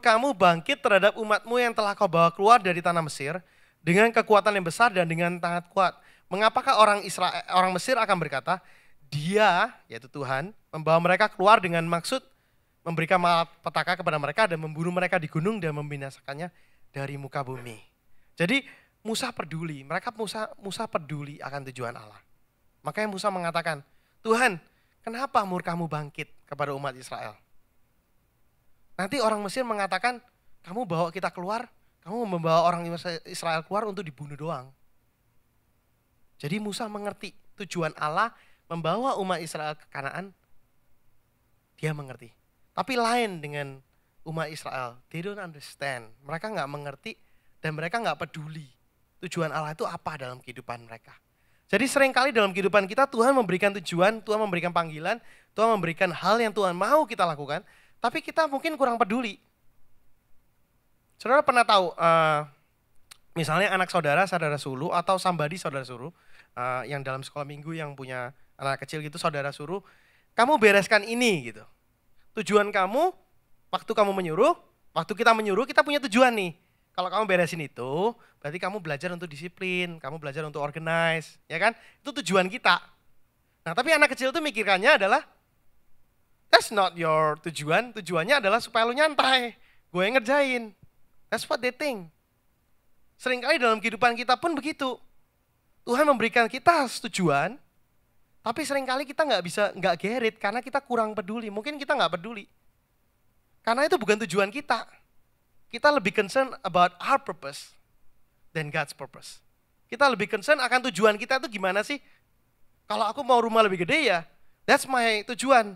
murkamu bangkit terhadap umatmu yang telah kau bawa keluar dari tanah Mesir dengan kekuatan yang besar dan dengan sangat kuat. Mengapakah orang Mesir akan berkata, Dia, yaitu Tuhan, membawa mereka keluar dengan maksud memberikan malapetaka kepada mereka dan membunuh mereka di gunung dan membinasakannya dari muka bumi. Jadi Musa peduli, Musa peduli akan tujuan Allah. Makanya Musa mengatakan, Tuhan, kenapa murkamu bangkit kepada umat Israel? Nanti orang Mesir mengatakan, kamu bawa kita keluar, kamu membawa orang Israel keluar untuk dibunuh doang. Jadi Musa mengerti tujuan Allah membawa umat Israel ke Kanaan, dia mengerti. Tapi lain dengan umat Israel, they don't understand. Mereka nggak mengerti dan mereka nggak peduli tujuan Allah itu apa dalam kehidupan mereka. Jadi seringkali dalam kehidupan kita Tuhan memberikan tujuan, Tuhan memberikan panggilan, Tuhan memberikan hal yang Tuhan mau kita lakukan, tapi kita mungkin kurang peduli. Saudara pernah tahu, misalnya anak saudara suruh, atau somebody saudara suruh, yang dalam sekolah minggu yang punya anak kecil gitu, saudara suruh, kamu bereskan ini gitu. Tujuan kamu, waktu kamu menyuruh, waktu kita menyuruh, kita punya tujuan nih. Kalau kamu beresin itu, berarti kamu belajar untuk disiplin, kamu belajar untuk organize, ya kan? Itu tujuan kita. Nah, tapi anak kecil itu mikirkannya adalah, that's not your tujuan, tujuannya adalah supaya lu nyantai, gue yang ngerjain. That's what they think. Seringkali dalam kehidupan kita pun begitu. Tuhan memberikan kita tujuan, tapi seringkali kita nggak gerit karena kita kurang peduli. Mungkin kita nggak peduli. Karena itu bukan tujuan kita. Kita lebih concern about our purpose than God's purpose. Kita lebih concern akan tujuan kita itu gimana sih? Kalau aku mau rumah lebih gede ya, that's my tujuan.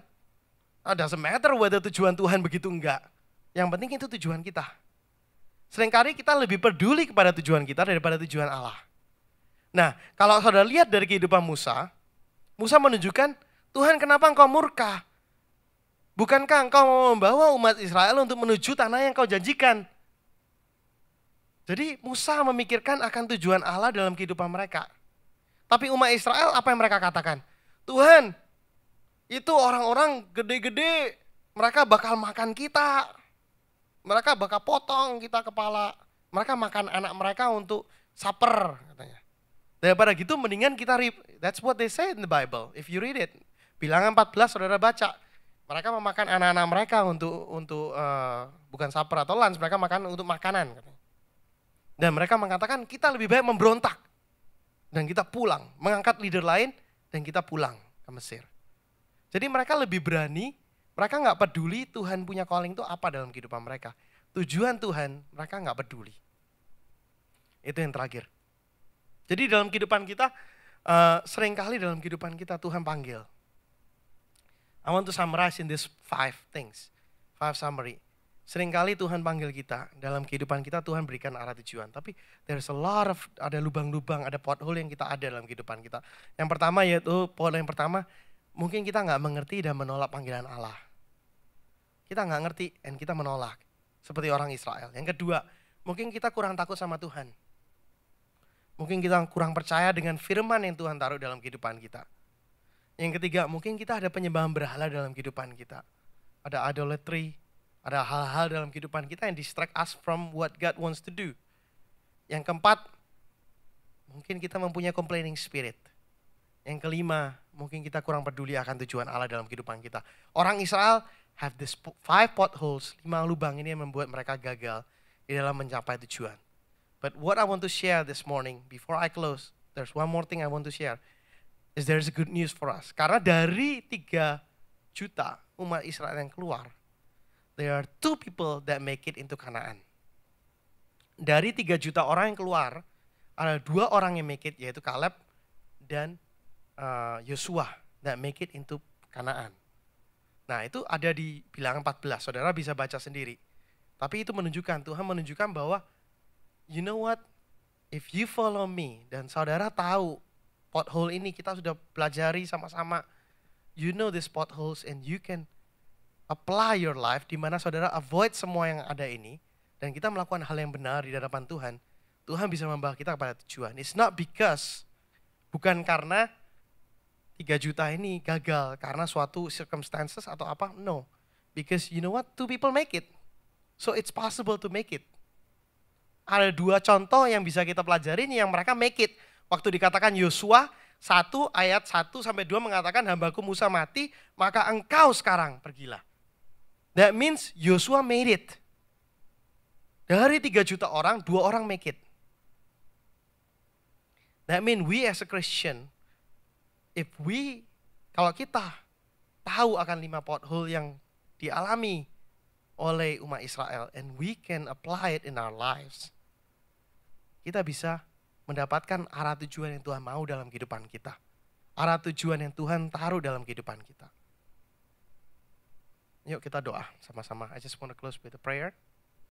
Doesn't matter whether tujuan Tuhan begitu enggak. Yang penting itu tujuan kita. Seringkali kita lebih peduli kepada tujuan kita daripada tujuan Allah. Nah, kalau saudara lihat dari kehidupan Musa, Musa menunjukkan, Tuhan kenapa engkau murka? Bukankah engkau mau membawa umat Israel untuk menuju tanah yang kau janjikan? Jadi Musa memikirkan akan tujuan Allah dalam kehidupan mereka. Tapi umat Israel apa yang mereka katakan? Tuhan, itu orang-orang gede-gede, mereka bakal makan kita. Mereka bakal potong kita kepala. Mereka makan anak mereka untuk supper katanya. Daripada gitu mendingan kita that's what they say in the Bible. If you read it. Bilangan 14 saudara baca. Mereka memakan anak-anak mereka untuk bukan supper atau lunch, mereka makan untuk makanan katanya. Dan mereka mengatakan kita lebih baik memberontak. Dan kita pulang, mengangkat leader lain dan kita pulang ke Mesir. Jadi mereka lebih berani. Mereka nggak peduli Tuhan punya calling itu apa dalam kehidupan mereka. Tujuan Tuhan mereka nggak peduli. Itu yang terakhir. Jadi dalam kehidupan kita, seringkali dalam kehidupan kita Tuhan panggil. I want to summarize in these 5 things. 5 summary. Seringkali Tuhan panggil kita, dalam kehidupan kita Tuhan berikan arah tujuan. Tapi there's a lot of, ada lubang-lubang, ada pothole yang kita ada dalam kehidupan kita. Yang pertama yaitu, poin yang pertama, mungkin kita nggak mengerti dan menolak panggilan Allah. Kita nggak ngerti dan kita menolak. Seperti orang Israel. Yang kedua, mungkin kita kurang takut sama Tuhan. Mungkin kita kurang percaya dengan firman yang Tuhan taruh dalam kehidupan kita. Yang ketiga, mungkin kita ada penyembahan berhala dalam kehidupan kita. Ada idolatry, ada hal-hal dalam kehidupan kita yang distract us from what God wants to do. Yang keempat, mungkin kita mempunyai complaining spirit. Yang kelima, mungkin kita kurang peduli akan tujuan Allah dalam kehidupan kita. Orang Israel have this 5 potholes, 5 lubang ini yang membuat mereka gagal di dalam mencapai tujuan. But what I want to share this morning, before I close, there's one more thing I want to share, is there's good news for us. Karena dari 3 juta umat Israel yang keluar, there are 2 people that make it into Kanaan. Dari 3 juta orang yang keluar, ada 2 orang yang make it, yaitu Caleb dan Yosua that make it into Kanaan. Nah itu ada di bilangan 14, saudara bisa baca sendiri. Tapi itu menunjukkan, Tuhan menunjukkan bahwa you know what, if you follow me, dan saudara tahu pothole ini kita sudah pelajari sama-sama, you know these potholes and you can apply your life di mana saudara avoid semua yang ada ini, dan kita melakukan hal yang benar di hadapan Tuhan, Tuhan bisa membawa kita kepada tujuan. It's not because, bukan karena 3 juta ini gagal karena suatu circumstances atau apa, no. Because you know what, 2 people make it. So it's possible to make it. Ada 2 contoh yang bisa kita pelajarin yang mereka make it. Waktu dikatakan Yosua 1 ayat 1 sampai 2 mengatakan hambaku Musa mati, maka engkau sekarang pergilah. That means Yosua made it. Dari 3 juta orang, 2 orang make it. That means we as a Christian, kalau kita tahu akan 5 pothole yang dialami oleh umat Israel, and we can apply it in our lives, kita bisa mendapatkan arah tujuan yang Tuhan mau dalam kehidupan kita. Arah tujuan yang Tuhan taruh dalam kehidupan kita. Yuk kita doa sama-sama. I just want to close with a prayer.